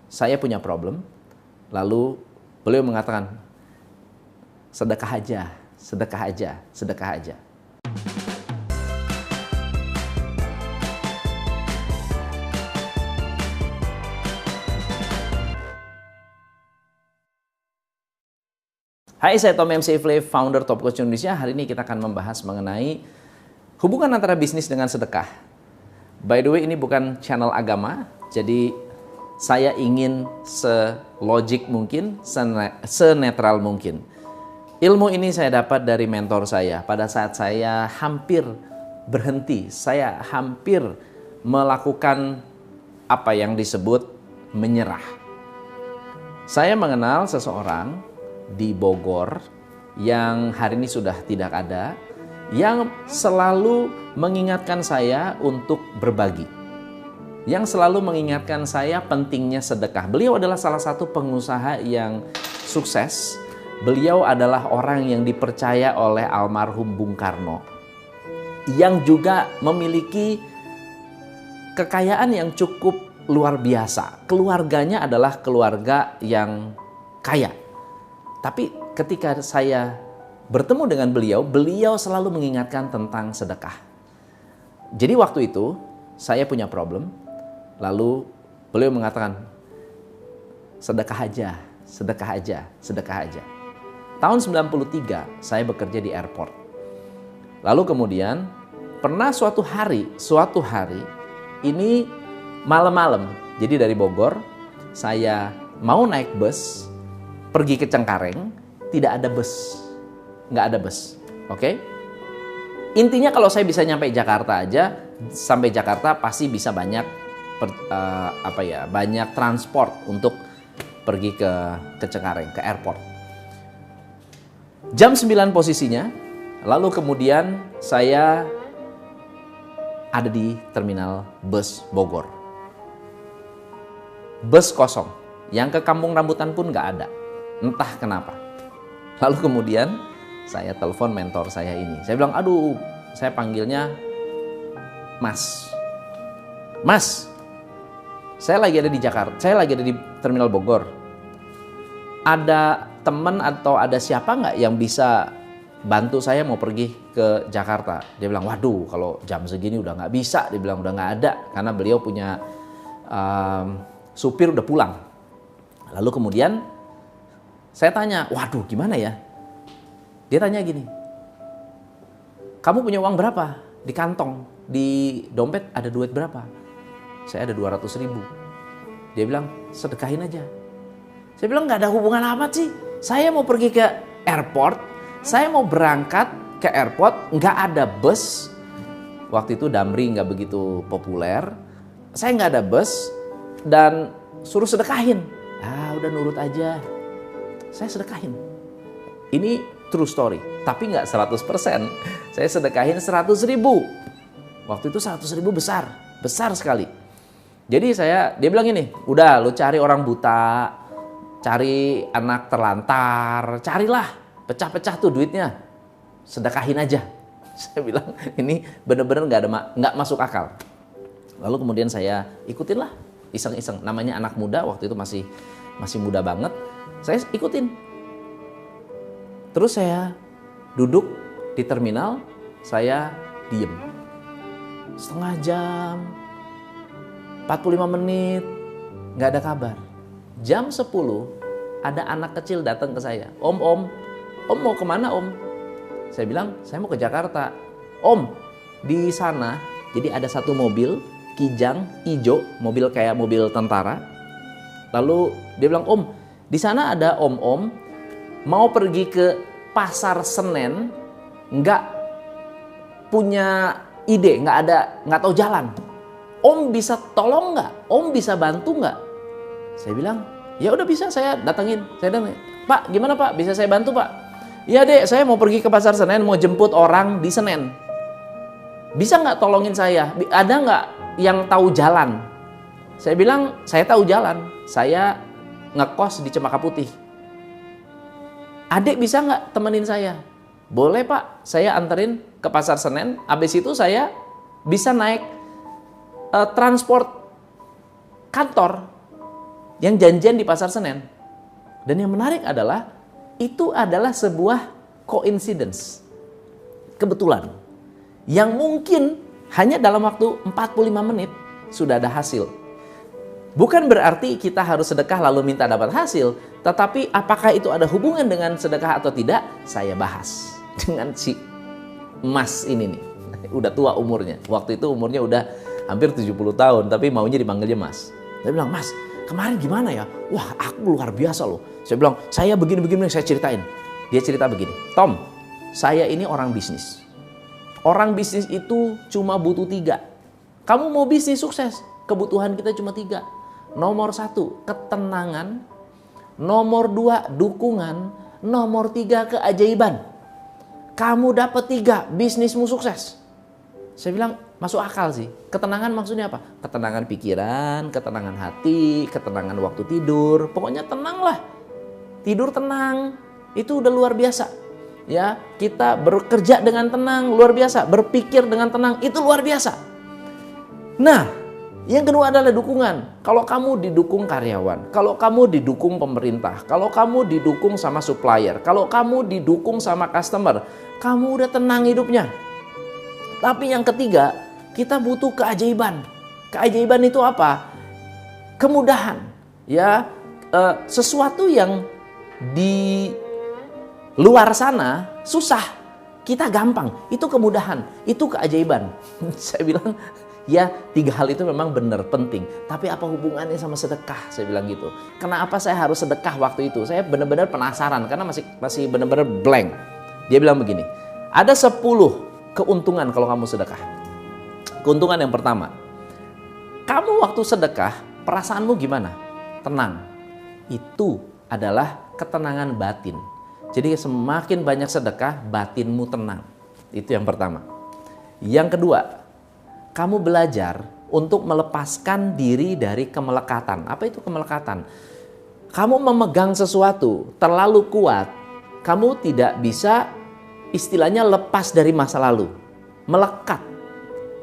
saya punya problem. Lalu beliau mengatakan, sedekah aja, sedekah aja, sedekah aja. Hai, saya Tom MC Ifle, founder Top Coach Indonesia. Hari ini kita akan membahas mengenai hubungan antara bisnis dengan sedekah. By the way, ini bukan channel agama, jadi saya ingin selogik mungkin, senetral mungkin. Ilmu ini saya dapat dari mentor saya. Pada saat saya hampir berhenti, saya hampir melakukan apa yang disebut menyerah. Saya mengenal seseorang di Bogor yang hari ini sudah tidak ada, yang selalu mengingatkan saya untuk berbagi, yang selalu mengingatkan saya pentingnya sedekah. Beliau adalah salah satu pengusaha yang sukses. Beliau adalah orang yang dipercaya oleh almarhum Bung Karno, yang juga memiliki kekayaan yang cukup luar biasa. Keluarganya adalah keluarga yang kaya. Tapi ketika saya bertemu dengan beliau, beliau selalu mengingatkan tentang sedekah. Jadi waktu itu saya punya problem, lalu beliau mengatakan, sedekah aja, sedekah aja, sedekah aja. Tahun 93 saya bekerja di airport. Lalu kemudian pernah suatu hari ini malam-malam. Jadi dari Bogor saya mau naik bus pergi ke Cengkareng, tidak ada bus. Nggak ada bus. Oke? Intinya kalau saya bisa nyampe Jakarta aja, sampai Jakarta pasti bisa banyak banyak transport untuk pergi ke Cengkareng, ke airport. Jam 9 posisinya, lalu kemudian saya ada di terminal bus Bogor. Bus kosong, yang ke Kampung Rambutan pun nggak ada. Entah kenapa. Lalu kemudian saya telepon mentor saya ini. Saya bilang, aduh, saya panggilnya Mas. Mas, saya lagi ada di Jakarta, saya lagi ada di terminal Bogor. Ada teman atau ada siapa nggak yang bisa bantu saya mau pergi ke Jakarta? Dia bilang, waduh, kalau jam segini udah nggak bisa. Dia bilang, udah nggak ada. Karena beliau punya supir udah pulang. Lalu kemudian saya tanya, waduh gimana ya? Dia tanya gini, kamu punya uang berapa di kantong? Di dompet ada duit berapa? Saya ada 200.000. Dia bilang, sedekahin aja. Saya bilang, nggak ada hubungan amat sih. Saya mau pergi ke airport, saya mau berangkat ke airport, nggak ada bus. Waktu itu Damri nggak begitu populer. Saya nggak ada bus dan suruh sedekahin. Ah, udah nurut aja. Saya sedekahin. Ini true story, tapi nggak 100%. Saya sedekahin 100.000. Waktu itu 100.000 besar sekali. Jadi dia bilang gini, udah lu cari orang buta, cari anak terlantar, carilah, pecah-pecah tuh duitnya, sedekahin aja. Saya bilang ini bener-bener nggak masuk akal. Lalu kemudian saya ikutin lah, iseng-iseng. Namanya anak muda, waktu itu masih muda banget. Saya ikutin. Terus saya duduk di terminal, saya diem. Setengah jam, 45 menit, nggak ada kabar. Jam 10, ada anak kecil datang ke saya. Om mau kemana om? Saya bilang, saya mau ke Jakarta. Om, di sana, jadi ada satu mobil, Kijang, hijau, mobil kayak mobil tentara. Lalu dia bilang, om, di sana ada om mau pergi ke Pasar Senen, nggak punya ide, nggak tahu jalan. Om bisa tolong nggak? Om bisa bantu nggak? Saya bilang, ya udah bisa, saya datangin. Pak, gimana Pak? Bisa saya bantu Pak? Iya dek, saya mau pergi ke Pasar Senen, mau jemput orang di Senen. Bisa nggak tolongin saya? Ada nggak yang tahu jalan? Saya bilang, saya tahu jalan. Saya ngekos di Cempaka Putih. Adik bisa nggak temenin saya? Boleh Pak, saya anterin ke Pasar Senen. Habis itu saya bisa naik transport kantor. yang janjian di Pasar Senen. Dan yang menarik adalah, itu adalah sebuah coincidence, kebetulan, yang mungkin hanya dalam waktu 45 menit sudah ada hasil. Bukan berarti kita harus sedekah lalu minta dapat hasil, tetapi apakah itu ada hubungan dengan sedekah atau tidak, saya bahas dengan si Mas ini nih. Udah tua umurnya, waktu itu umurnya udah hampir 70 tahun, tapi maunya dipanggilnya Mas. Saya bilang, Mas, kemarin gimana ya? Wah, aku luar biasa loh. Saya bilang, saya begini-begini, saya ceritain. Dia cerita begini, Tom, saya ini orang bisnis. Orang bisnis itu cuma butuh 3. Kamu mau bisnis sukses, kebutuhan kita cuma 3. Nomor 1, ketenangan. Nomor 2, dukungan. Nomor 3, keajaiban. Kamu dapat 3, bisnismu sukses. Saya bilang, masuk akal sih. Ketenangan maksudnya apa? Ketenangan pikiran, ketenangan hati, ketenangan waktu tidur. Pokoknya tenanglah. Tidur tenang, itu udah luar biasa. Ya, kita bekerja dengan tenang, luar biasa. Berpikir dengan tenang, itu luar biasa. Nah, yang kedua adalah dukungan. Kalau kamu didukung karyawan, kalau kamu didukung pemerintah, kalau kamu didukung sama supplier, kalau kamu didukung sama customer, kamu udah tenang hidupnya. Tapi yang ketiga, kita butuh keajaiban. Keajaiban itu apa? Kemudahan. Ya, sesuatu yang di luar sana susah, kita gampang. Itu kemudahan, itu keajaiban. Saya bilang, ya 3 hal itu memang benar penting. Tapi apa hubungannya sama sedekah? Saya bilang gitu. Kenapa saya harus sedekah waktu itu? Saya benar-benar penasaran karena masih benar-benar blank. Dia bilang begini, ada 10 keuntungan kalau kamu sedekah. Keuntungan yang pertama, kamu waktu sedekah perasaanmu gimana? Tenang. Itu adalah ketenangan batin. Jadi semakin banyak sedekah, batinmu tenang. Itu yang pertama. Yang kedua, kamu belajar untuk melepaskan diri dari kemelekatan. Apa itu kemelekatan? Kamu memegang sesuatu terlalu kuat, kamu tidak bisa istilahnya lepas dari masa lalu. Melekat.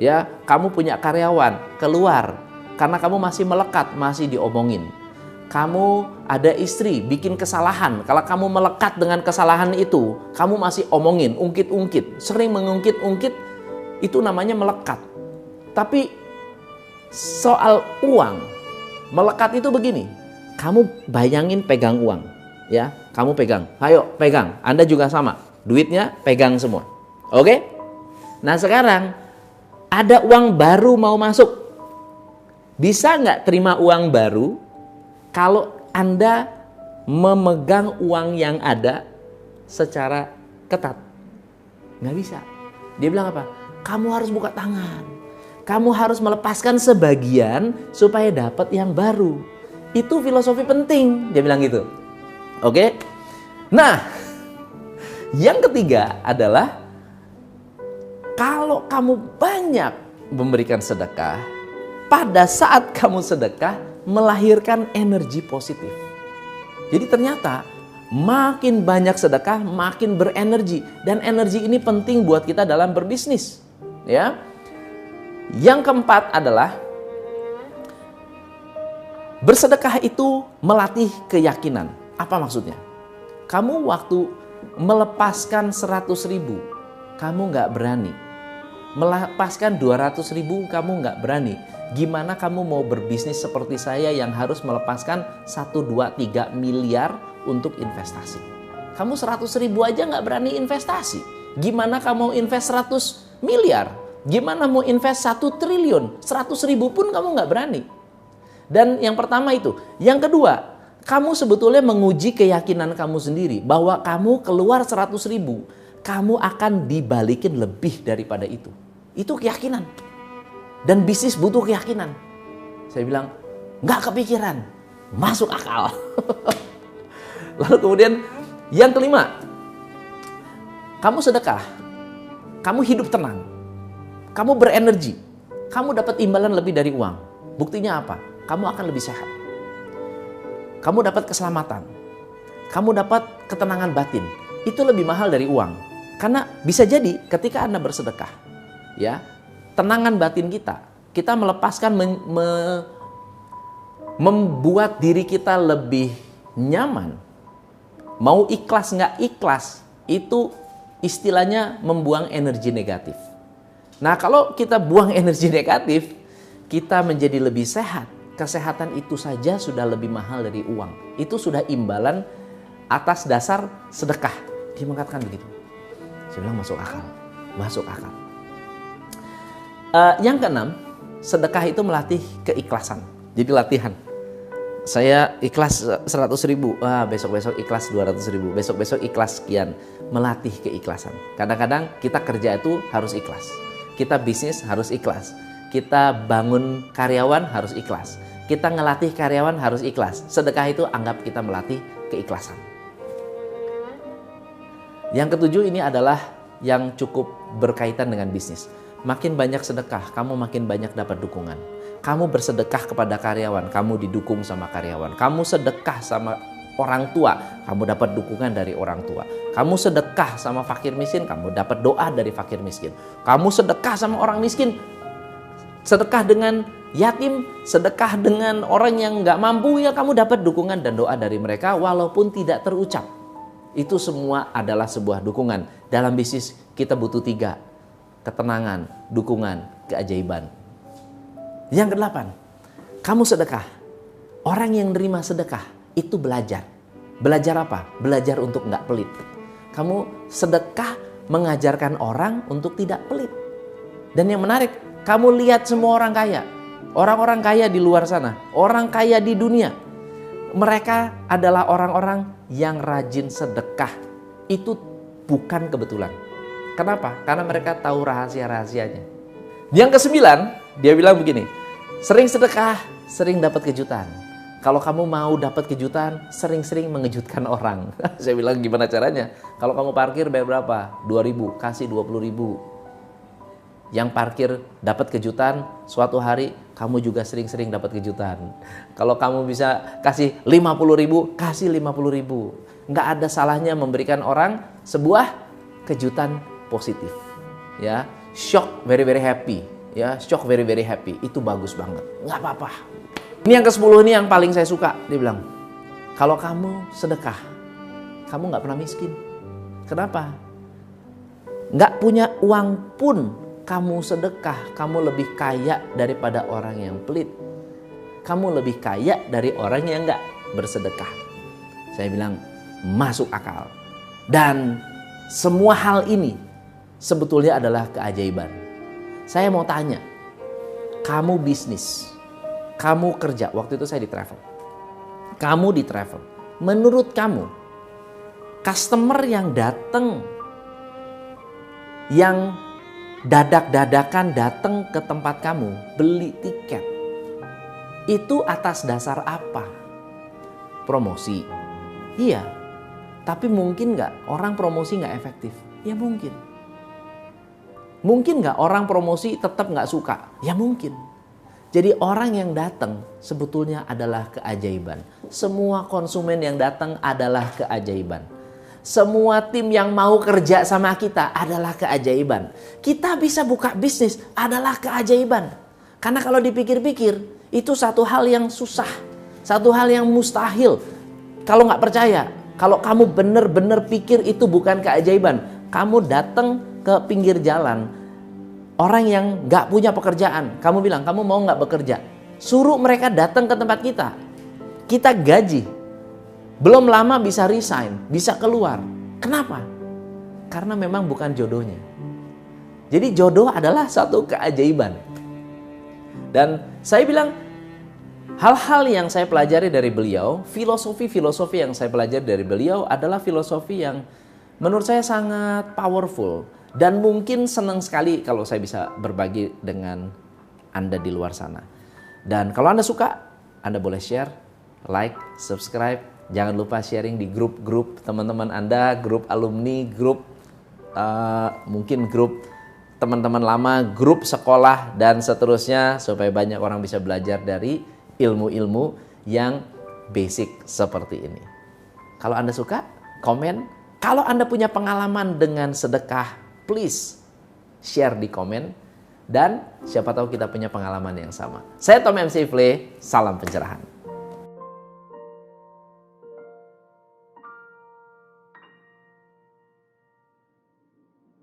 Ya, kamu punya karyawan, keluar karena kamu masih melekat, masih diomongin. Kamu ada istri bikin kesalahan, kalau kamu melekat dengan kesalahan itu, kamu masih omongin, ungkit-ungkit, sering mengungkit-ungkit, itu namanya melekat. Tapi soal uang, melekat itu begini, kamu bayangin pegang uang, ya, kamu pegang, ayo pegang, Anda juga sama, duitnya pegang semua, oke? Nah sekarang ada uang baru mau masuk, bisa nggak terima uang baru kalau Anda memegang uang yang ada secara ketat? Nggak bisa. Dia bilang apa? Kamu harus buka tangan. Kamu harus melepaskan sebagian supaya dapat yang baru. Itu filosofi penting. Dia bilang gitu. Oke? Nah, yang ketiga adalah kalau kamu banyak memberikan sedekah, pada saat kamu sedekah melahirkan energi positif. Jadi ternyata makin banyak sedekah makin berenergi, dan energi ini penting buat kita dalam berbisnis, ya. Yang keempat adalah bersedekah itu melatih keyakinan. Apa maksudnya? Kamu waktu melepaskan 100.000 kamu nggak berani, melepaskan 200.000 kamu nggak berani. Gimana kamu mau berbisnis seperti saya yang harus melepaskan 1, 2, 3 miliar untuk investasi? Kamu 100.000 aja nggak berani investasi. Gimana kamu mau invest 100 miliar? Gimana mau invest 1 triliun? 100.000 pun kamu nggak berani. Dan yang pertama itu. Yang kedua, kamu sebetulnya menguji keyakinan kamu sendiri bahwa kamu keluar 100.000, kamu akan dibalikin lebih daripada itu. Itu keyakinan. Dan bisnis butuh keyakinan. Saya bilang, nggak kepikiran, masuk akal. Lalu kemudian yang kelima, kamu sedekah, kamu hidup tenang, kamu berenergi, kamu dapat imbalan lebih dari uang. Buktinya apa? Kamu akan lebih sehat. Kamu dapat keselamatan, kamu dapat ketenangan batin. Itu lebih mahal dari uang. Karena bisa jadi ketika Anda bersedekah, ya, tenangan batin kita melepaskan, membuat diri kita lebih nyaman, mau ikhlas nggak ikhlas, itu istilahnya membuang energi negatif. Nah, kalau kita buang energi negatif, kita menjadi lebih sehat. Kesehatan itu saja sudah lebih mahal dari uang. Itu sudah imbalan atas dasar sedekah. Dia mengatakan begitu. Saya bilang masuk akal. Masuk akal. Yang keenam, sedekah itu melatih keikhlasan. Jadi latihan. Saya ikhlas 100.000, besok-besok ikhlas 200.000, besok-besok ikhlas sekian. Melatih keikhlasan. Kadang-kadang kita kerja itu harus ikhlas. Kita bisnis harus ikhlas. Kita bangun karyawan harus ikhlas. Kita ngelatih karyawan harus ikhlas. Sedekah itu anggap kita melatih keikhlasan. Yang ketujuh ini adalah yang cukup berkaitan dengan bisnis. Makin banyak sedekah, kamu makin banyak dapat dukungan. Kamu bersedekah kepada karyawan, kamu didukung sama karyawan. Kamu sedekah sama orang tua, kamu dapat dukungan dari orang tua. Kamu sedekah sama fakir miskin, kamu dapat doa dari fakir miskin. Kamu sedekah sama orang miskin, sedekah dengan yatim, sedekah dengan orang yang nggak mampu, ya kamu dapat dukungan dan doa dari mereka walaupun tidak terucap. Itu semua adalah sebuah dukungan. Dalam bisnis kita butuh 3. Ketenangan, dukungan, keajaiban. Yang ke-8, kamu sedekah. Orang yang nerima sedekah itu belajar. Belajar apa? Belajar untuk nggak pelit. Kamu sedekah mengajarkan orang untuk tidak pelit. Dan yang menarik, kamu lihat semua orang kaya. Orang-orang kaya di luar sana, orang kaya di dunia. Mereka adalah orang-orang yang rajin sedekah. Itu bukan kebetulan. Kenapa? Karena mereka tahu rahasia-rahasianya. Yang ke-9, dia bilang begini, sering sedekah, sering dapat kejutan. Kalau kamu mau dapat kejutan, sering-sering mengejutkan orang. Saya bilang gimana caranya? Kalau kamu parkir bayar berapa? 2.000, kasih 20.000. Yang parkir dapat kejutan, suatu hari kamu juga sering-sering dapat kejutan. Kalau kamu bisa kasih 50.000, kasih 50.000. Nggak ada salahnya memberikan orang sebuah kejutan positif. Ya, shock very very happy. Ya, shock very very happy. Itu bagus banget. Nggak apa-apa. Ini yang ke-10 ini yang paling saya suka. Dia bilang, kalau kamu sedekah, kamu nggak pernah miskin. Kenapa? Nggak punya uang pun kamu sedekah, kamu lebih kaya daripada orang yang pelit. Kamu lebih kaya dari orang yang nggak bersedekah. Saya bilang, masuk akal. Dan semua hal ini sebetulnya adalah keajaiban. Saya mau tanya, kamu bisnis, kamu kerja, waktu itu saya di travel. Kamu di travel, menurut kamu, customer yang datang, yang dadak-dadakan datang ke tempat kamu beli tiket, itu atas dasar apa? Promosi? Iya, tapi mungkin nggak orang promosi nggak efektif? Ya mungkin. Mungkin nggak orang promosi tetap nggak suka? Ya mungkin. Jadi orang yang datang sebetulnya adalah keajaiban. Semua konsumen yang datang adalah keajaiban. Semua tim yang mau kerja sama kita adalah keajaiban. Kita bisa buka bisnis adalah keajaiban. Karena kalau dipikir-pikir, itu satu hal yang susah. Satu hal yang mustahil. Kalau nggak percaya, kalau kamu benar-benar pikir itu bukan keajaiban, kamu datang ke pinggir jalan, orang yang nggak punya pekerjaan, kamu bilang, kamu mau nggak bekerja? Suruh mereka datang ke tempat kita. Kita gaji. Belum lama bisa resign, bisa keluar. Kenapa? Karena memang bukan jodohnya. Jadi jodoh adalah satu keajaiban. Dan saya bilang, hal-hal yang saya pelajari dari beliau, filosofi-filosofi yang saya pelajari dari beliau adalah filosofi yang menurut saya sangat powerful. Dan mungkin senang sekali kalau saya bisa berbagi dengan Anda di luar sana. Dan kalau Anda suka, Anda boleh share, like, subscribe. Jangan lupa sharing di grup-grup teman-teman Anda, grup alumni, grup mungkin grup teman-teman lama, grup sekolah, dan seterusnya. Supaya banyak orang bisa belajar dari ilmu-ilmu yang basic seperti ini. Kalau Anda suka, komen. Kalau Anda punya pengalaman dengan sedekah, please share di komen. Dan siapa tahu kita punya pengalaman yang sama. Saya Tom MC Ifle, salam pencerahan.